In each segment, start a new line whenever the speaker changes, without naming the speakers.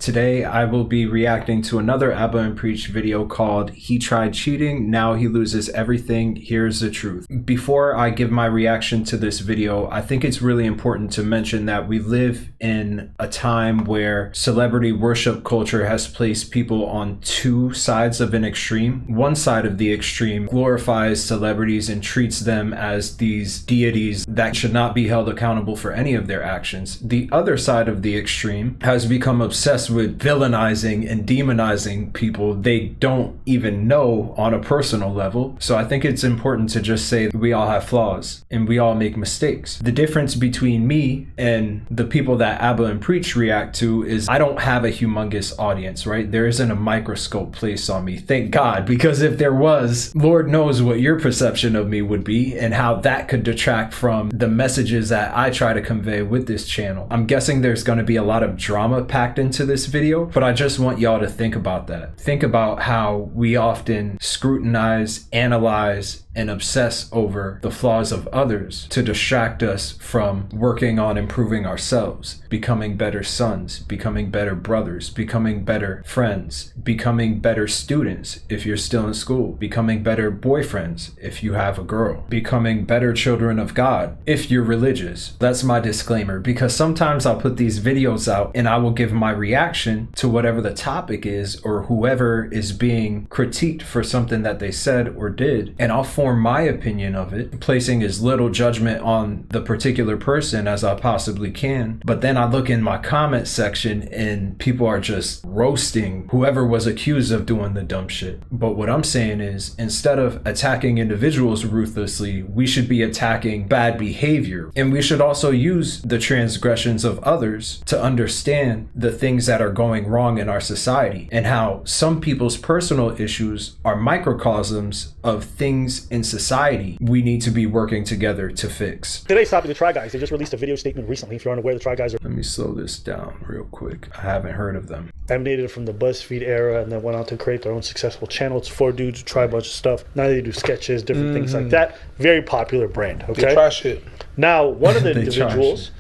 Today, I will be reacting to another abaandpreach video called He Tried Cheating, Now He Loses Everything, Here's the Truth. Before I give my reaction to this video, I think it's really important to mention that we live in a time where celebrity worship culture has placed people on two sides of an extreme. One side of the extreme glorifies celebrities and treats them as these deities that should not be held accountable for any of their actions. The other side of the extreme has become obsessed with villainizing and demonizing people they don't even know on a personal level. So I think it's important to just say that we all have flaws and we all make mistakes. The difference between me and the people that abaandpreach react to is I don't have a humongous audience, right? There isn't a microscope placed on me, thank God, because if there was, Lord knows what your perception of me would be and how that could detract from the messages that I try to convey with this channel. I'm guessing there's going to be a lot of drama packed into this video, but I just want y'all to think about that. Think about how we often scrutinize, analyze, and obsess over the flaws of others to distract us from working on improving ourselves, becoming better sons, becoming better brothers, becoming better friends, becoming better students if you're still in school, becoming better boyfriends if you have a girl, becoming better children of God if you're religious. That's my disclaimer, because sometimes I'll put these videos out and I will give my reaction to whatever the topic is or whoever is being critiqued for something that they said or did, and I'll form my opinion of it, placing as little judgment on the particular person as I possibly can. But then I look in my comment section and people are just roasting whoever was accused of doing the dumb shit. But what I'm saying is, instead of attacking individuals ruthlessly, we should be attacking bad behavior. And we should also use the transgressions of others to understand the things that are going wrong in our society and how some people's personal issues are microcosms of things in society we need to be working together to fix.
Today's topic, the Try Guys. They just released a video statement recently. If you're unaware, the Try Guys are...
Let me slow this down real quick. I haven't heard of them.
Emanated from the BuzzFeed era and then went on to create their own successful channel. It's four dudes who try a bunch of stuff. Now they do sketches, different things like that. Very popular brand, okay?
They try shit.
Now, one of the individuals...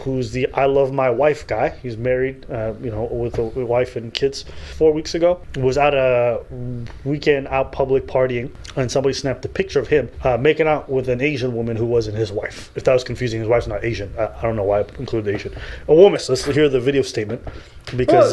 who's the I love my wife guy. He's married, with a wife and kids. 4 weeks ago, was at a weekend out public partying, and somebody snapped a picture of him making out with an Asian woman who wasn't his wife. If that was confusing, his wife's not Asian. I don't know why I included Asian. A woman. So let's hear the video statement because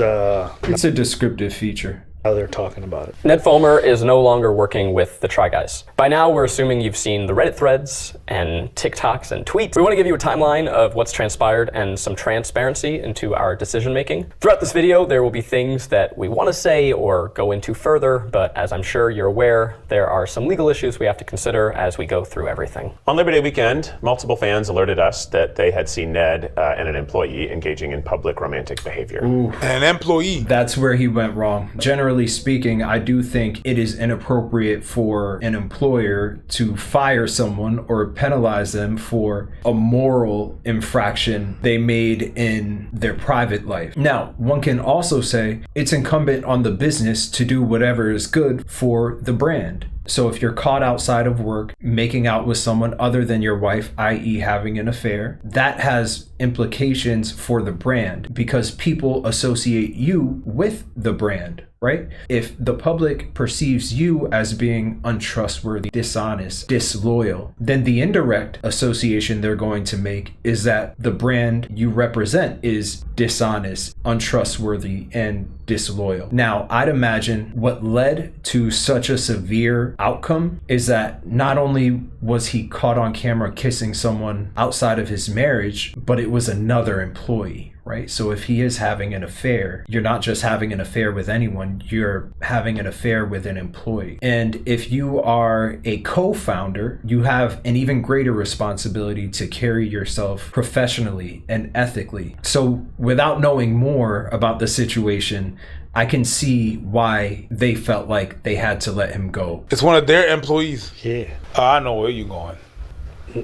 it's a descriptive feature.
How they're talking about it.
Ned Fulmer is no longer working with the Try Guys. By now, we're assuming you've seen the Reddit threads and TikToks and tweets. We want to give you a timeline of what's transpired and some transparency into our decision making. Throughout this video, there will be things that we want to say or go into further, but as I'm sure you're aware, there are some legal issues we have to consider as we go through everything.
On Labor Day weekend, multiple fans alerted us that they had seen Ned and an employee engaging in public romantic behavior.
Ooh.
An employee.
That's where he went wrong. Generally speaking, I do think it is inappropriate for an employer to fire someone or penalize them for a moral infraction they made in their private life. Now, one can also say it's incumbent on the business to do whatever is good for the brand. So if you're caught outside of work making out with someone other than your wife, i.e. having an affair, that has implications for the brand because people associate you with the brand, right? If the public perceives you as being untrustworthy, dishonest, disloyal, then the indirect association they're going to make is that the brand you represent is dishonest, untrustworthy, and disloyal. Now, I'd imagine what led to such a severe outcome is that not only was he caught on camera kissing someone outside of his marriage, but it was another employee, right? So if he is having an affair, you're not just having an affair with anyone, you're having an affair with an employee. And if you are a co-founder, you have an even greater responsibility to carry yourself professionally and ethically. So without knowing more about the situation, I can see why they felt like they had to let him go.
It's one of their employees.
Yeah.
I know where you're going.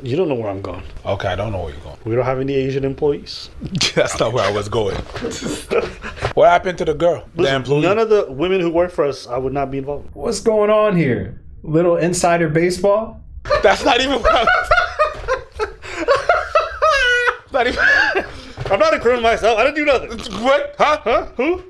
You don't know where I'm going.
Okay, I don't know where you're going.
We don't have any Asian employees.
That's not where I was going. What happened to the girl? The employee?
None of the women who work for us, I would not be involved.
What's going on here? Little insider baseball?
That's not even what I was... Not even...
I'm not incriminating myself. I didn't do nothing.
What? Huh?
Who?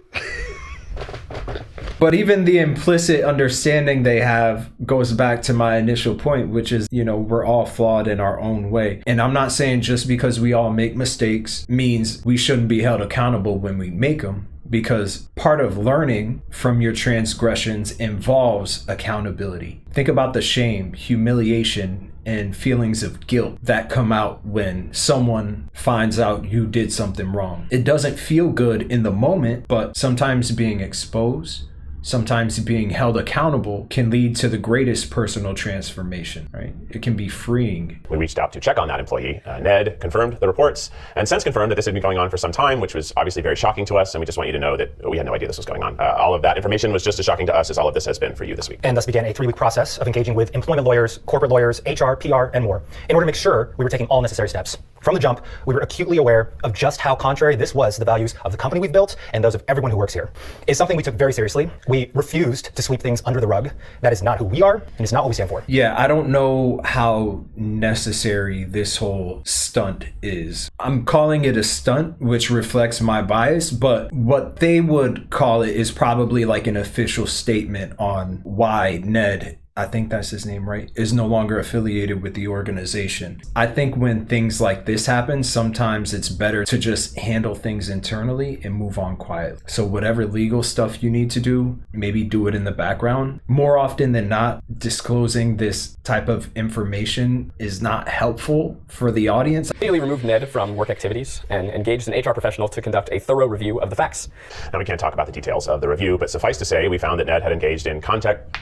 But even the implicit understanding they have goes back to my initial point, which is, we're all flawed in our own way. And I'm not saying just because we all make mistakes means we shouldn't be held accountable when we make them, because part of learning from your transgressions involves accountability. Think about the shame, humiliation, and feelings of guilt that come out when someone finds out you did something wrong. It doesn't feel good in the moment, but sometimes being exposed, sometimes being held accountable can lead to the greatest personal transformation, right? It can be freeing.
We reached out to check on that employee. Ned confirmed the reports and since confirmed that this had been going on for some time, which was obviously very shocking to us. And we just want you to know that we had no idea this was going on. All of that information was just as shocking to us as all of this has been for you this week.
And thus began a 3-week process of engaging with employment lawyers, corporate lawyers, HR, PR, and more, in order to make sure we were taking all necessary steps. From the jump, we were acutely aware of just how contrary this was to the values of the company we've built and those of everyone who works here. It's something we took very seriously. We refused to sweep things under the rug. That is not who we are, and it's not what we stand for.
Yeah, I don't know how necessary this whole stunt is. I'm calling it a stunt, which reflects my bias, but what they would call it is probably like an official statement on why Ned, I think that's his name, right, is no longer affiliated with the organization. I think when things like this happen, sometimes it's better to just handle things internally and move on quietly. So whatever legal stuff you need to do, maybe do it in the background. More often than not, disclosing this type of information is not helpful for the audience.
Immediately removed Ned from work activities and engaged an HR professional to conduct a thorough review of the facts.
Now, we can't talk about the details of the review, but suffice to say, we found that Ned had engaged in conduct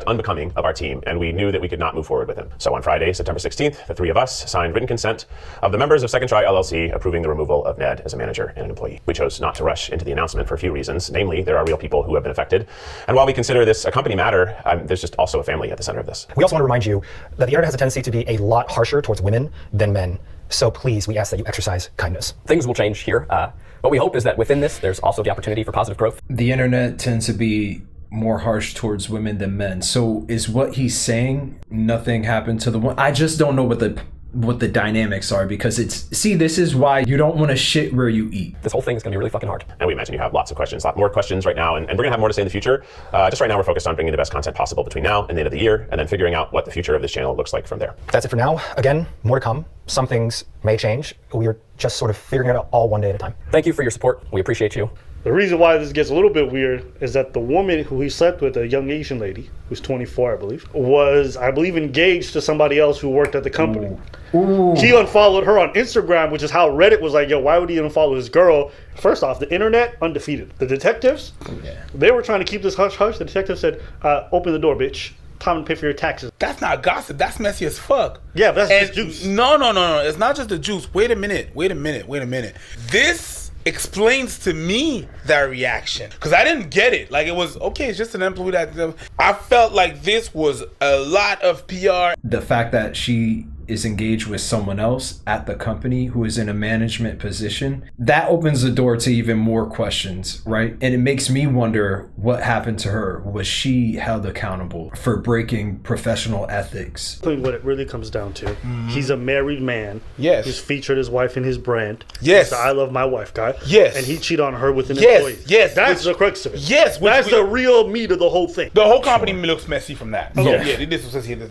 unbecoming of our team, and we knew that we could not move forward with him. So on Friday, September 16th, the 3 of us signed written consent of the members of Second Try LLC approving the removal of Ned as a manager and an employee. We chose not to rush into the announcement for a few reasons. Namely, there are real people who have been affected. And while we consider this a company matter, there's just also a family at the center of this.
We also want to remind you that the internet has a tendency to be a lot harsher towards women than men. So please, we ask that you exercise kindness.
Things will change here. What we hope is that within this, there's also the opportunity for positive growth.
The internet tends to be more harsh towards women than men. So is what he's saying nothing happened to the one? I just don't know what the dynamics are, because this is why you don't want to shit where you eat.
This whole thing is going to be really fucking hard.
And we imagine you have lots of questions, a lot more questions right now, and we're going to have more to say in the future. Just right now, we're focused on bringing the best content possible between now and the end of the year, and then figuring out what the future of this channel looks like from there.
That's it for now. Again, more to come. Some things may change. We are just sort of figuring it out all one day at a time.
Thank you for your support. We appreciate you.
The reason why this gets a little bit weird is that the woman who he slept with, a young Asian lady, who's 24, I believe, was, engaged to somebody else who worked at the company. Ooh. He unfollowed her on Instagram, which is how Reddit was like, yo, why would he unfollow this girl? First off, the internet, undefeated. The detectives, they were trying to keep this hush-hush. The detective said, open the door, bitch. Time to pay for your taxes.
That's not gossip. That's messy as fuck.
Yeah, but that's just juice.
No. It's not just the juice. Wait a minute. This explains to me that reaction, because I didn't get it. Like, it was okay, it's just an employee that I felt like this was a lot of PR.
The fact that she is engaged with someone else at the company who is in a management position, that opens the door to even more questions, right? And it makes me wonder what happened to her. Was she held accountable for breaking professional ethics?
I think what it really comes down to, he's a married man.
Yes.
Who's featured his wife in his brand.
Yes.
He's the I love my wife guy.
Yes.
And he cheated on her with an employee.
Yes.
That's the crux of it.
Yes.
That's the real meat of the whole thing.
The whole company looks messy from that.
Yeah.
So, this was just here.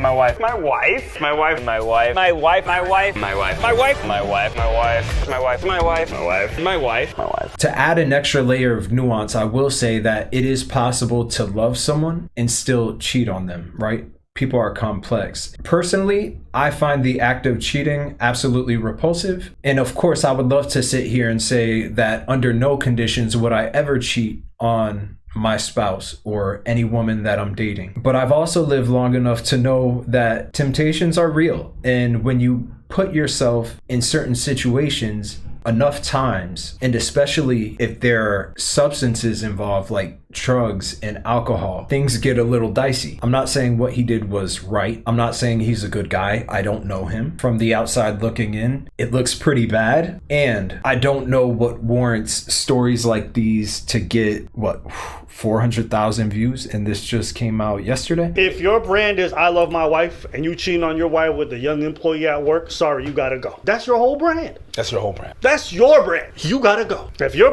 My wife. My wife. My wife. My wife. My wife. My wife. My wife. My wife. My wife. My wife. My wife. My wife. My wife. My wife. My wife.
To add an extra layer of nuance, I will say that it is possible to love someone and still cheat on them, right? People are complex. Personally, I find the act of cheating absolutely repulsive. And of course, I would love to sit here and say that under no conditions would I ever cheat on my spouse or any woman that I'm dating. But I've also lived long enough to know that temptations are real. And when you put yourself in certain situations enough times, and especially if there are substances involved like drugs and alcohol, things get a little dicey. I'm not saying what he did was right. I'm not saying he's a good guy. I don't know him. From the outside looking in, it looks pretty bad. And I don't know what warrants stories like these to get, 400,000 views, and this just came out yesterday.
If your brand is I love my wife and you cheating on your wife with a young employee at work, sorry, you gotta go. That's your whole brand.
That's your whole brand.
That's your brand. You gotta go. If your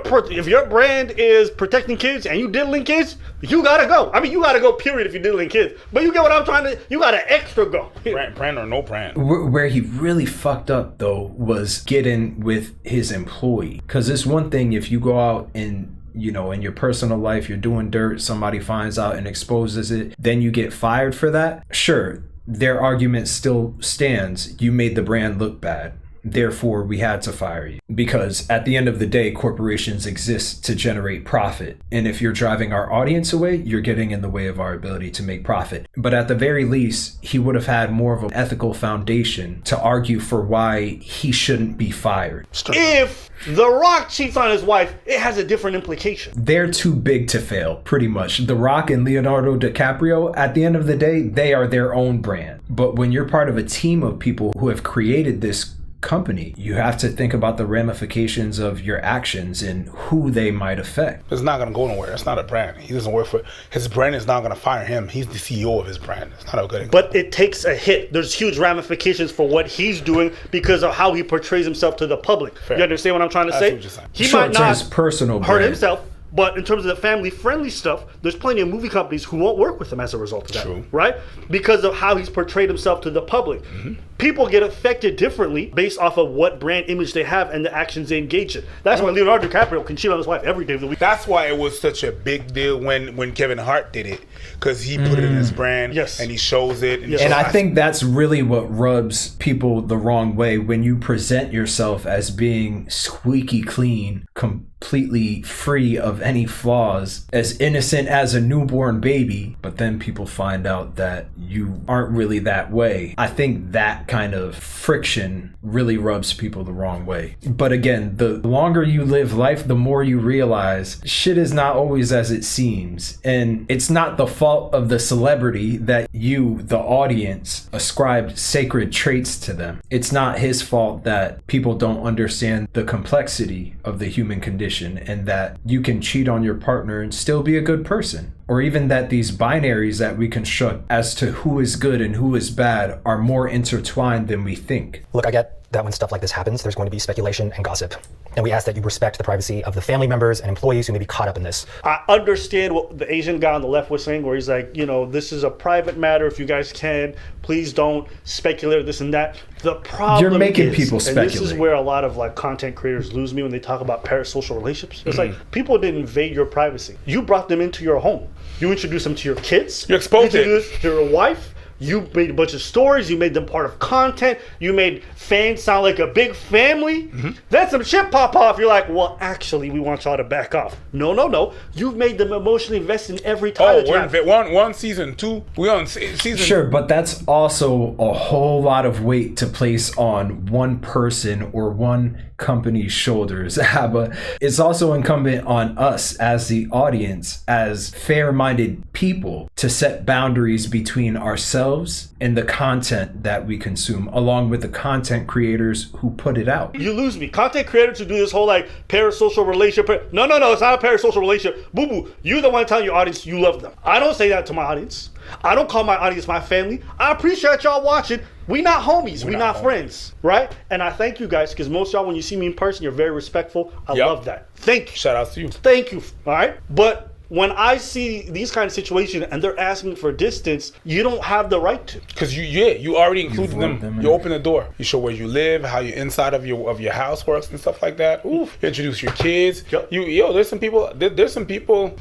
brand is protecting kids and you diddling kids, you gotta go. I mean, you gotta go, period, if you're diddling kids. But you get what I'm trying to, you gotta extra go.
Brand or no brand.
Where he really fucked up, though, was getting with his employee. Because it's one thing if you go out and, you know, in your personal life, you're doing dirt, somebody finds out and exposes it, then you get fired for that. Sure, their argument still stands. You made the brand look bad. Therefore, we had to fire you. Because at the end of the day, corporations exist to generate profit. And if you're driving our audience away, you're getting in the way of our ability to make profit. But at the very least, he would have had more of an ethical foundation to argue for why he shouldn't be fired.
If The Rock cheats on his wife, it has a different implication.
They're too big to fail, pretty much. The Rock and Leonardo DiCaprio, at the end of the day, they are their own brand. But when you're part of a team of people who have created this company, you have to think about the ramifications of your actions and who they might affect.
It's not going to go nowhere. It's not a brand. He doesn't work for it. His brand is not going to fire him. He's the CEO of his brand. It's not a good.
But it takes a hit. There's huge ramifications for what he's doing because of how he portrays himself to the public. Fair. You understand what I'm trying to say?
What you're saying.
He might not his
personal
hurt
brand.
himself. But in terms of the family-friendly stuff, there's plenty of movie companies who won't work with him as a result of that.
True.
Right? Because of how he's portrayed himself to the public. Mm-hmm. People get affected differently based off of what brand image they have and the actions they engage in. That's why Leonardo DiCaprio can cheat on his wife every day of the week.
That's why it was such a big deal when Kevin Hart did it. Because he put it in his brand,
yes,
and he shows it.
And I think that's really what rubs people the wrong way when you present yourself as being squeaky clean, completely free of any flaws, as innocent as a newborn baby, but then people find out that you aren't really that way. I think that kind of friction really rubs people the wrong way. But again, the longer you live life, the more you realize shit is not always as it seems. And it's not the fault of the celebrity that you, the audience, ascribed sacred traits to them. It's not his fault that people don't understand the complexity of the human condition and that you can cheat on your partner and still be a good person. Or even that these binaries that we construct as to who is good and who is bad are more intertwined than we think.
Look, I get that when stuff like this happens, there's going to be speculation and gossip. And we ask that you respect the privacy of the family members and employees who may be caught up in this.
I understand what the Asian guy on the left was saying, where he's like, you know, this is a private matter. If you guys can, please don't speculate this and that. The problem
You're making
is,
people speculate.
and this is where a lot of like content creators lose me when they talk about parasocial relationships. It's like people didn't invade your privacy. You brought them into your home. You introduced them to your kids.
You exposed it.
You introduced to your wife. You made a bunch of stories. You made them part of content. You made fans sound like a big family. Mm-hmm. Then some shit pop off. You're like, well, actually, we want y'all to back off. No. You've made them emotionally invested in every time.
We're on season 2. We're on season.
Sure, but that's also a whole lot of weight to place on one person or one company's shoulders. But it's also incumbent on us as the audience, as fair-minded people, to set boundaries between ourselves and the content that we consume, along with the content creators who put it out.
You lose me. Content creators who do this whole like parasocial relationship. No, it's not a parasocial relationship. Boo-boo. You're the one telling your audience you love them. I don't say that to my audience. I don't call my audience my family. I appreciate y'all watching. We not homies. We not friends. Right? And I thank you guys because most of y'all, when you see me in person, you're very respectful. I love that. Thank you.
Shout out to you.
Thank you. All right? But when I see these kind of situations and they're asking for distance, you don't have the right to.
Because you already included them. You open the door. You show where you live, how your inside of your house works and stuff like that. Ooh. You introduce your kids.
Yep.
There's some people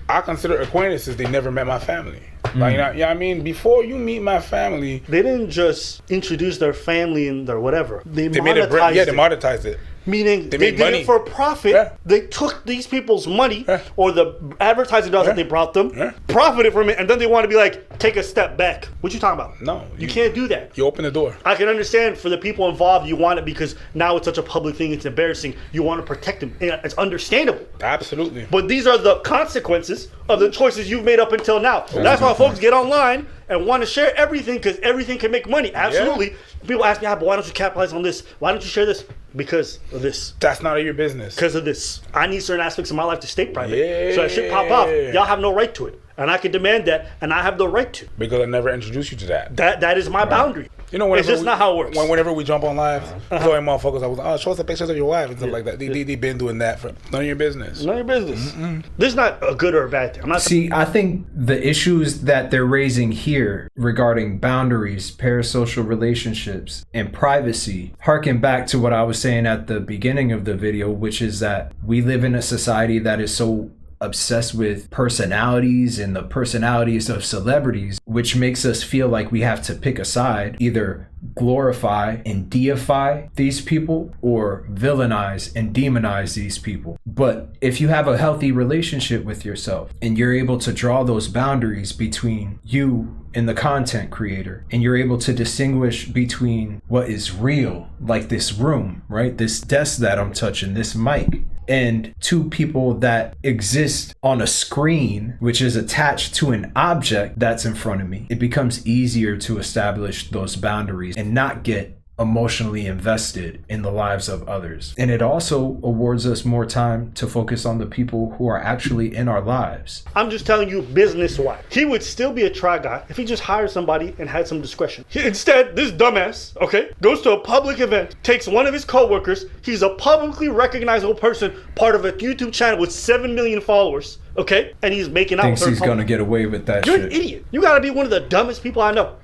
I consider acquaintances. They never met my family. Like, you know what I mean? Before you meet my family,
they didn't just introduce their family and their whatever. They
monetized it.
Meaning they did it for profit. Yeah. They took these people's money or the advertising dollars that they brought them, profited from it, and then they want to be like, take a step back. What you talking about?
No.
You can't do that.
You open the door.
I can understand for the people involved, you want it because now it's such a public thing, it's embarrassing. You want to protect them. And it's understandable.
Absolutely.
But these are the consequences of the choices you've made up until now. That's why folks get online and want to share everything because everything can make money. Absolutely. Yeah. People ask me, but why don't you capitalize on this? Why don't you share this? because of this.
That's none of your business.
Because of this. I need certain aspects of my life to stay private. So that shit pop off. Y'all have no right to it. And I can demand that, and I have the right to.
Because I never introduced you to that.
That is my boundary.
You know, it's
just not how it works.
Whenever we jump on live, so motherfuckers, I was like, oh, show us the pictures of your wife and stuff like that. They been doing that for none of your business.
None of your business. This is not a good or a bad thing. I'm not.
See, I think the issues that they're raising here regarding boundaries, parasocial relationships, and privacy harken back to what I was saying at the beginning of the video, which is that we live in a society that is so obsessed with personalities and the personalities of celebrities, which makes us feel like we have to pick a side, either glorify and deify these people or villainize and demonize these people. But if you have a healthy relationship with yourself and you're able to draw those boundaries between you and the content creator, and you're able to distinguish between what is real, like this room, right? This desk that I'm touching, this mic, and two people that exist on a screen, which is attached to an object that's in front of me, it becomes easier to establish those boundaries and not get emotionally invested in the lives of others. And it also awards us more time to focus on the people who are actually in our lives.
I'm just telling you business-wise. He would still be a try guy if he just hired somebody and had some discretion. Instead, this dumbass, goes to a public event, takes one of his coworkers, he's a publicly recognizable person, part of a YouTube channel with 7 million followers, and he's making out with her.
Thinks he's gonna get away with that
You're
shit.
An idiot. You gotta be one of the dumbest people I know.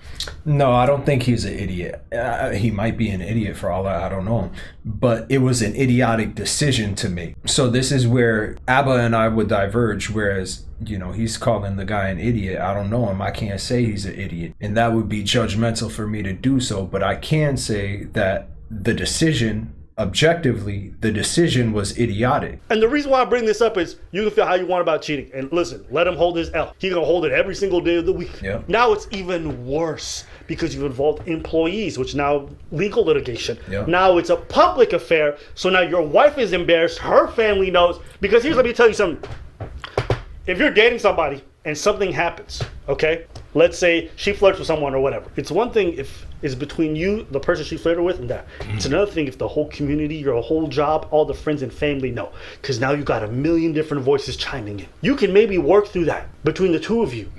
No, I don't think he's an idiot. He might be an idiot for all I don't know. But it was an idiotic decision to make. So this is where Abba and I would diverge, whereas, he's calling the guy an idiot. I don't know him. I can't say he's an idiot. And that would be judgmental for me to do so. But I can say that the decision, objectively, the decision was idiotic.
And the reason why I bring this up is you can feel how you want about cheating. And listen, let him hold his L. He's going to hold it every single day of the week.
Yep.
Now it's even worse because you've involved employees, which now legal litigation.
Yep.
Now it's a public affair. So now your wife is embarrassed. Her family knows. Because let me tell you something. If you're dating somebody and something happens, let's say she flirts with someone or whatever. It's one thing if it's between you, the person she flirted with, and that. It's another thing if the whole community, your whole job, all the friends and family know. Because now you got a million different voices chiming in. You can maybe work through that between the two of you,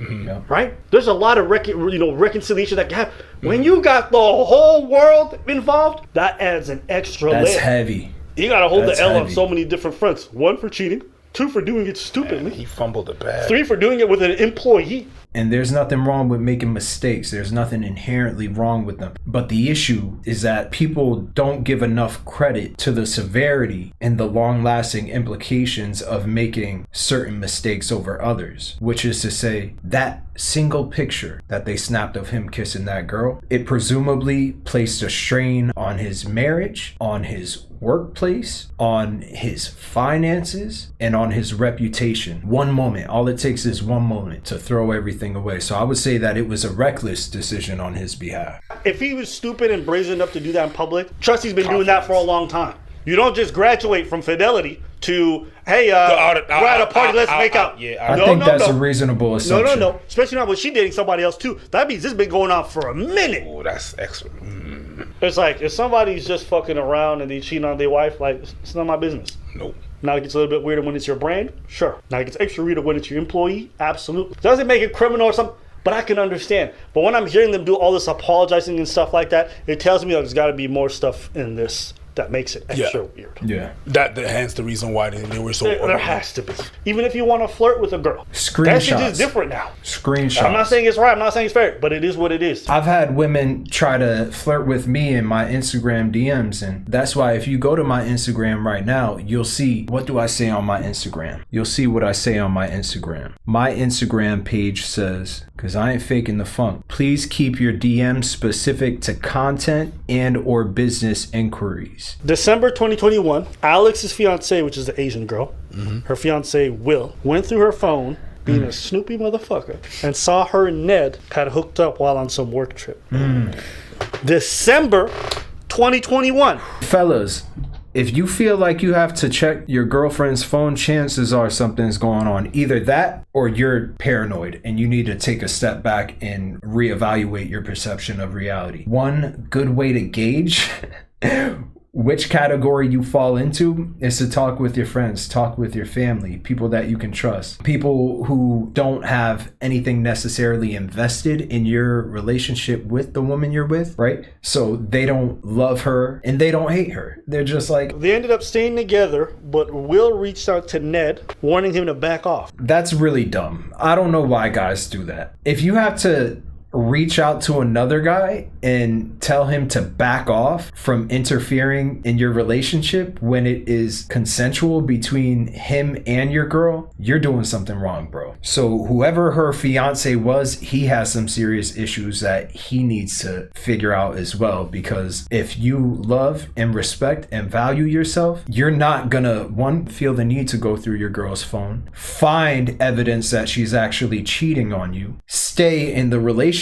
right? There's a lot of reconciliation that can happen. When you got the whole world involved, that adds an extra layer.
That's heavy.
You got to hold the L on so many different fronts. 1, for cheating. 2, for doing it stupidly.
Man, he fumbled the bag.
3, for doing it with an employee.
And there's nothing wrong with making mistakes. There's nothing inherently wrong with them. But the issue is that people don't give enough credit to the severity and the long-lasting implications of making certain mistakes over others. Which is to say, that single picture that they snapped of him kissing that girl, it presumably placed a strain on his marriage, on his workplace, on his finances, and on his reputation. One moment, all it takes is one moment to throw everything away. So I would say that it was a reckless decision on his behalf.
If he was stupid and brazen enough to do that in public, trust he's been doing that for a long time. You don't just graduate from fidelity to, hey, we're at a party, let's make out.
I think that's a reasonable assumption.
No. Especially not when she's dating somebody else too. That means this has been going on for a minute.
Oh, that's excellent.
It's like, if somebody's just fucking around and they cheating on their wife, it's not my business.
Nope.
Now it gets a little bit weirder when it's your brand. Sure. Now it gets extra weirder when it's your employee. Absolutely. Doesn't make it criminal or something, but I can understand. But when I'm hearing them do all this apologizing and stuff like that, it tells me there's got to be more stuff in this that makes it extra weird.
Yeah.
That hence the reason why they were so...
There has to be. Even if you want to flirt with a girl.
Screenshots.
That shit is different now.
Screenshots.
I'm not saying it's right. I'm not saying it's fair. But it is what it is.
I've had women try to flirt with me in my Instagram DMs. And that's why if you go to my Instagram right now, you'll see, what do I say on my Instagram? You'll see what I say on my Instagram. My Instagram page says, because I ain't faking the funk, please keep your DMs specific to content and or business inquiries.
December 2021, Alex's fiance, which is the Asian girl, her fiance Will, went through her phone, being a snoopy motherfucker, and saw her and Ned had hooked up while on some work trip. December 2021.
Fellas, if you feel like you have to check your girlfriend's phone, chances are something's going on. Either that or you're paranoid and you need to take a step back and reevaluate your perception of reality. One good way to gauge which category you fall into is to talk with your friends, talk with your family, people that you can trust, people who don't have anything necessarily invested in your relationship with the woman you're with, right? So they don't love her and they don't hate her. They're just like...
They ended up staying together, but Will reached out to Ned, warning him to back off.
That's really dumb. I don't know why guys do that. If you have to reach out to another guy and tell him to back off from interfering in your relationship when it is consensual between him and your girl, you're doing something wrong, bro. So whoever her fiance was, he has some serious issues that he needs to figure out as well, because if you love and respect and value yourself, you're not gonna, one, feel the need to go through your girl's phone, find evidence that she's actually cheating on you, stay in the relationship,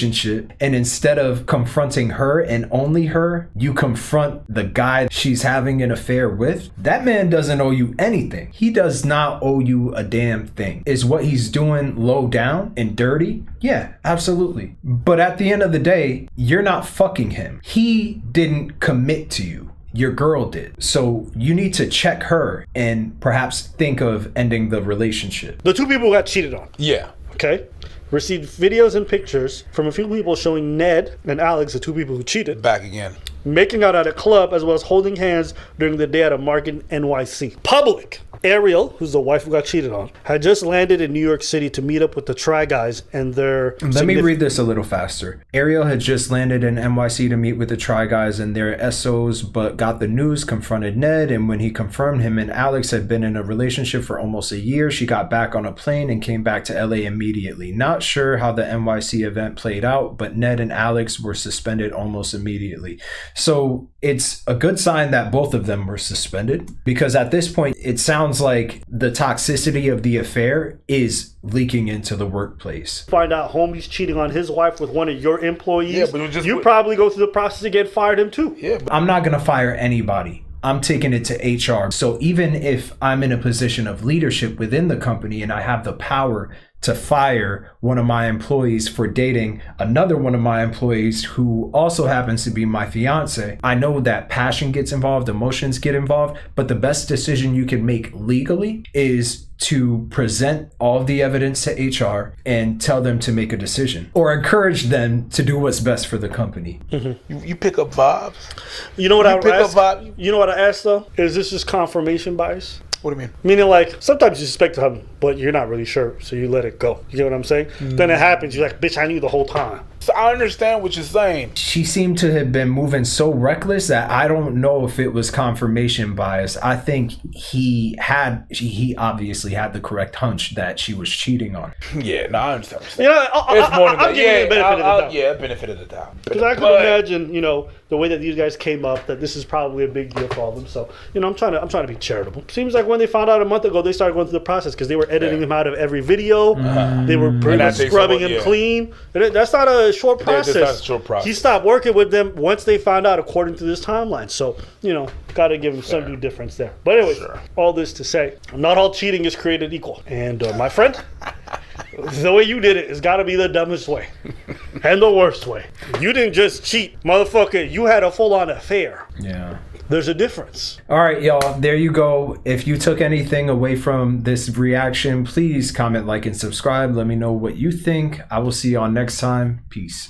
and instead of confronting her and only her, you confront the guy she's having an affair with. That man doesn't owe you anything. He does not owe you a damn thing. Is what he's doing low down and dirty? Yeah, absolutely. But at the end of the day, you're not fucking him. He didn't commit to you. Your girl did. So you need to check her and perhaps think of ending the relationship.
The two people got cheated on.
Yeah.
Okay. Received videos and pictures from a few people showing Ned and Alex, the two people who cheated,
Back again.
making out at a club as well as holding hands during the day at a market in NYC. Public. Ariel, who's the wife who got cheated on, had just landed in New York City to meet up with the Try Guys and their...
Let me read this a little faster. Ariel had just landed in NYC to meet with the Try Guys and their SOs, but got the news, confronted Ned, and when he confirmed him and Alex had been in a relationship for almost a year, she got back on a plane and came back to LA immediately. Not sure how the NYC event played out, but Ned and Alex were suspended almost immediately. So it's a good sign that both of them were suspended, because at this point, it sounds like the toxicity of the affair is leaking into the workplace.
Find out homie's cheating on his wife with one of your employees.
Yeah, but it just
you probably go through the process to get fired him too.
Yeah, but
I'm not going to fire anybody. I'm taking it to HR. So even if I'm in a position of leadership within the company and I have the power to fire one of my employees for dating another one of my employees who also happens to be my fiance, I know that passion gets involved, emotions get involved, but the best decision you can make legally is to present all of the evidence to HR and tell them to make a decision or encourage them to do what's best for the company.
Mm-hmm.
you pick up vibes.
You know what I
pick up
asked?
vibe.
You know what I asked though? Is this just confirmation bias?
What do you mean?
Meaning, like, sometimes you suspect something, but you're not really sure, so you let it go. You get what I'm saying? Then it happens, you're like, bitch, I knew the whole time.
So I understand what you're saying.
She seemed to have been moving so reckless that I don't know if it was confirmation bias. I think he obviously had the correct hunch that she was cheating on.
Yeah, no, I understand.
You know, I'm giving you the benefit of the doubt.
Yeah, benefit of the doubt.
Because I can imagine, you know, the way that these guys came up, that this is probably a big deal for all of them. So, you know, I'm trying to be charitable. Seems like when they found out a month ago, they started going through the process because they were editing him out of every video. They were pretty much scrubbing him clean. And that's not a short process.
That's not a short process.
He stopped working with them once they found out, according to this timeline. So, you know, got to give him some due difference there. But anyways, all this to say, not all cheating is created equal. And my friend, the way you did it has got to be the dumbest way and the worst way. You didn't just cheat, motherfucker. You had a full-on affair.
Yeah.
There's a difference.
All right, y'all. There you go. If you took anything away from this reaction, please comment, like, and subscribe. Let me know what you think. I will see y'all next time. Peace.